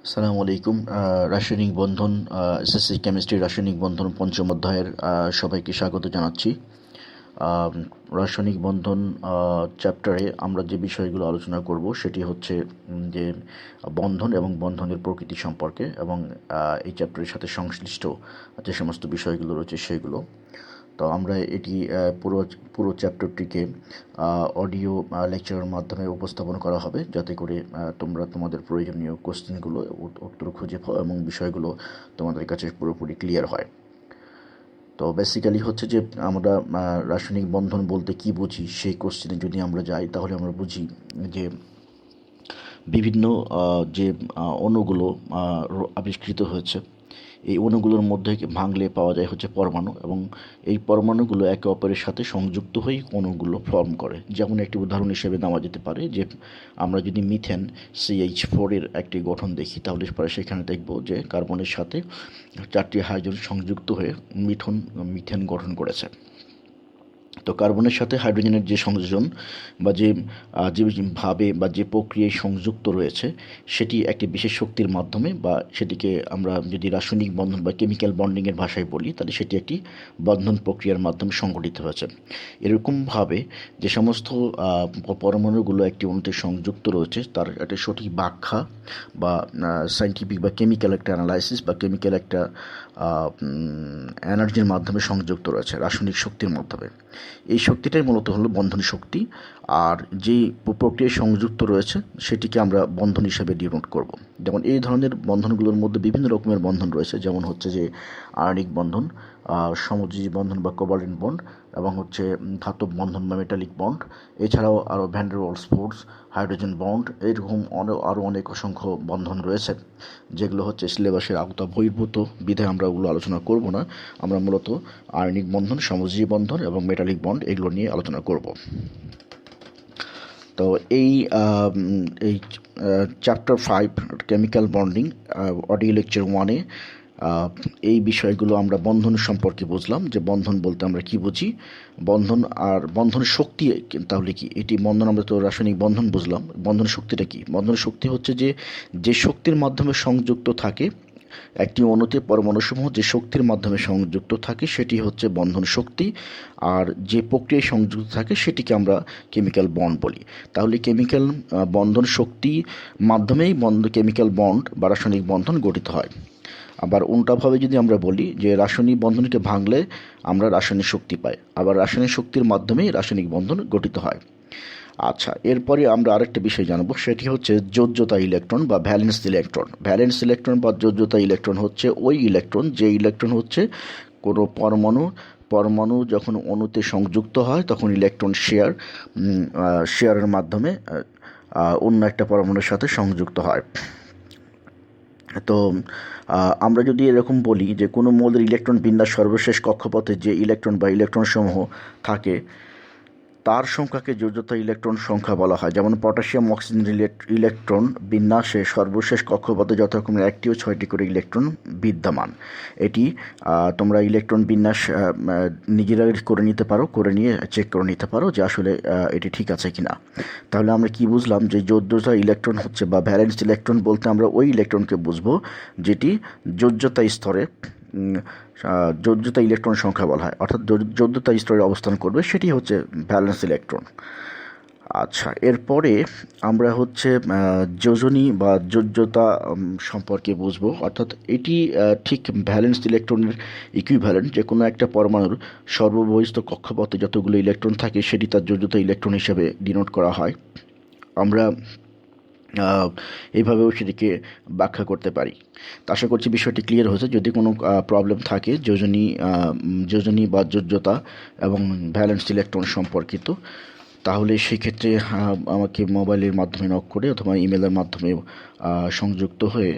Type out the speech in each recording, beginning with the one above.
আসসালামু আলাইকুম। রাসায়নিক বন্ধন, এসএসসি কেমিস্ট্রি রাসায়নিক বন্ধন পঞ্চম অধ্যায়ের সবাইকে স্বাগত জানাচ্ছি। রাসায়নিক বন্ধন চ্যাপ্টারে আমরা যে বিষয়গুলো আলোচনা করব সেটি হচ্ছে যে বন্ধন এবং বন্ধনের প্রকৃতি সম্পর্কে, এবং এই চ্যাপ্টারের সাথে সংশ্লিষ্ট যে সমস্ত বিষয়গুলো রয়েছে সেগুলো। তো আমরা এটি পুরো চ্যাপ্টারটিকে অডিও লেকচারের মাধ্যমে উপস্থাপন করা হবে, যাতে করে তোমরা তোমাদের প্রয়োজনীয় কোশ্চেনগুলো উত্তর খুঁজে পাও এবং বিষয়গুলো তোমাদের কাছে পুরোপুরি ক্লিয়ার হয়। তো বেসিক্যালি হচ্ছে যে আমরা রাসায়নিক বন্ধন বলতে কি বুঝি সেই কোশ্চেনে যদি আমরা যাই, তাহলে আমরা বুঝি যে বিভিন্ন যে অণুগুলো আবিষ্কৃত হয়েছে, এই অণুগুলোর মধ্যে ভাঙলে পাওয়া যায় হচ্ছে পরমাণু, এবং এই পরমাণুগুলো একে অপরের সাথে সংযুক্ত হয়ে অণুগুলো ফর্ম করে। যেমন একটি উদাহরণ হিসেবে নেওয়া যেতে পারে যে আমরা যদি মিথেন CH4 এর একটি গঠন দেখি, তাহলে পরে সেখানে দেখব যে কার্বনের সাথে 4টি হাইড্রোজেন সংযুক্ত হয়ে মিথেন গঠন করেছে। তো কার্বনের সাথে হাইড্রোজেনের যে সংযোজন বা যেভাবে বা যে প্রক্রিয়ায় সংযুক্ত রয়েছে, সেটি একটি বিশেষ শক্তির মাধ্যমে, বা সেটিকে আমরা যদি রাসায়নিক বন্ধন বা কেমিক্যাল বন্ডিংয়ের ভাষায় বলি, তাহলে সেটি একটি বন্ধন প্রক্রিয়ার মাধ্যমে সংঘটিত হয়েছে। এরকমভাবে যে সমস্ত পরমাণুগুলো একটি অণুতে সংযুক্ত রয়েছে, তার একটা সঠিক ব্যাখ্যা বা সায়েন্টিফিক বা কেমিক্যাল একটা অ্যানালাইসিস বা কেমিক্যাল একটা এনার্জির মাধ্যমে সংযুক্ত রয়েছে, রাসায়নিক শক্তির মাধ্যমে। এই শক্তিটাই মূলত হলো বন্ধন শক্তি, আর যে প্রক্রিয়ায় সংযুক্ত রয়েছে সেটিকে আমরা বন্ধন হিসাবে ডিনোট করব। যেমন এই ধরনের বন্ধনগুলোর মধ্যে বিভিন্ন রকমের বন্ধন রয়েছে, যেমন হচ্ছে যে আয়নিক বন্ধন, সমযোজী বন্ধন বা কোভালেন্ট বন্ড, এবং হচ্ছে ধাতব বন্ধন বা মেটালিক বন্ড। এছাড়াও আরও van der Waals force, hydrogen bond, এরকম আরও অনেক অসংখ্য বন্ধন রয়েছে, যেগুলো হচ্ছে সিলেবাসের আওতা বহির্ভূত বিধায় আমরা ওগুলো আলোচনা করব না। আমরা মূলত আয়নিক বন্ধন, সমযোজী বন্ধন এবং মেটালিক বন্ড এগুলো নিয়ে আলোচনা করব। তো এই chapter 5 chemical bonding audio lecture 1-এ এই বিষয়গুলো আমরা বন্ধন সম্পর্কে বুঝলাম, যে বন্ধন বলতে আমরা কি বুঝি, বন্ধন আর বন্ধন শক্তি তাহলে কি। এটি বন্ধন, আমরা তো রাসায়নিক বন্ধন বুঝলাম, বন্ধন শক্তিটা কি। বন্ধন শক্তি হচ্ছে যে শক্তির মাধ্যমে সংযুক্ত থাকে একটি অণুতে পরমাণুসমূহ, যে শক্তির মাধ্যমে সংযুক্ত থাকে সেটি হচ্ছে বন্ধন শক্তি, আর যে প্রক্রিয়ায় সংযুক্ত থাকে সেটিকে আমরা কেমিক্যাল বন্ড বলি। তাহলে কেমিক্যাল বন্ধন শক্তি মাধ্যমেই কেমিক্যাল বন্ড বা রাসায়নিক বন্ধন গঠিত হয়। আবার উল্টাভাবে যদি আমরা বলি যে রাসায়নিক বন্ধনকে ভাঙলে আমরা রাসায়নিক শক্তি পাই, আবার রাসায়নিক শক্তির মাধ্যমেই রাসায়নিক বন্ধন গঠিত হয়। আচ্ছা, এরপরে আমরা আরেকটা বিষয় জানবো, সেটি হচ্ছে যোজ্যতা ইলেকট্রন বা ভ্যালেন্স ইলেকট্রন। ভ্যালেন্স ইলেকট্রন বা যোজ্যতা ইলেকট্রন হচ্ছে ওই ইলেকট্রন, যে ইলেকট্রন হচ্ছে কোনো পরমাণু যখন অণুতে সংযুক্ত হয়, তখন ইলেকট্রন শেয়ারের মাধ্যমে অন্য একটা পরমাণুর সাথে সংযুক্ত হয়। তো আমরা যদি এরকম বলি যে কোনো মৌলের ইলেকট্রন বিন্যাস সর্বশেষ কক্ষপথে যে ইলেকট্রন বা ইলেকট্রনসমূহ থাকে, তার সংখ্যাকে যোজ্যতা ইলেকট্রন সংখ্যা বলা হয়। যেমন পটাশিয়াম অক্সিজেন ইলেকট্রন বিন্যাসে সর্বশেষ কক্ষপথে যথাক্রমে 1টি ও 6টি করে ইলেকট্রন বিদ্যমান। এটি তোমরা ইলেকট্রন বিন্যাস নিজেরাই করে নিয়ে চেক করে নিতে পারো যে আসলে এটি ঠিক আছে কিনা। তাহলে আমরা কি বুঝলাম, যে যোজ্যতা ইলেকট্রন হচ্ছে বা ভ্যালেন্স ইলেকট্রন বলতে আমরা ওই ইলেকট্রনকে বুঝবো যেটি যোজ্যতা স্তরে যোজ্যতা ইলেকট্রন সংখ্যা বলা হয়, অর্থাৎ যোজ্যতা স্তরে অবস্থান করবে, সেটি হচ্ছে ভ্যালেন্স ইলেকট্রন। আচ্ছা, এরপরে আমরা হচ্ছে যোজনী বা যোজ্যতা সম্পর্কে বুঝবো, অর্থাৎ এটি ঠিক ভ্যালেন্স ইলেকট্রনের ইকুইভ্যালেন্ট। যে কোনো একটা পরমাণুর সর্ববহিস্থ কক্ষপথে যতগুলো ইলেকট্রন থাকে সেটি তার যোজ্যতা ইলেকট্রন হিসেবে ডিনোট করা হয়। আমরা এইভাবেও সেটিকে ব্যাখ্যা করতে পারি। আশা করছি বিষয়টি ক্লিয়ার হয়েছে। যদি কোনো প্রবলেম থাকে যোজনী বা যোজ্যতা এবং ভ্যালেন্স ইলেকট্রন সম্পর্কিত, তাহলে সেক্ষেত্রে আমাকে মোবাইলের মাধ্যমে নক করে অথবা ইমেলের মাধ্যমে সংযুক্ত হয়ে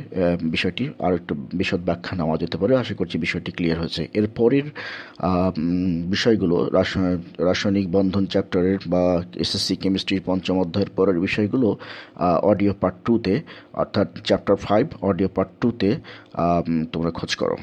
বিষয়টি আর একটু বিশদ ব্যাখ্যা নেওয়া যেতে পারে। আশা করছি বিষয়টি ক্লিয়ার হয়েছে। এরপরের বিষয়গুলো রাসায়নিক বন্ধন চ্যাপ্টারের বা এসএসসি কেমিস্ট্রির পঞ্চম অধ্যায়ের পরের বিষয়গুলো অডিও পার্ট 2-তে, অর্থাৎ চ্যাপ্টার 5 অডিও পার্ট 2-তে তোমরা খোঁজ করো।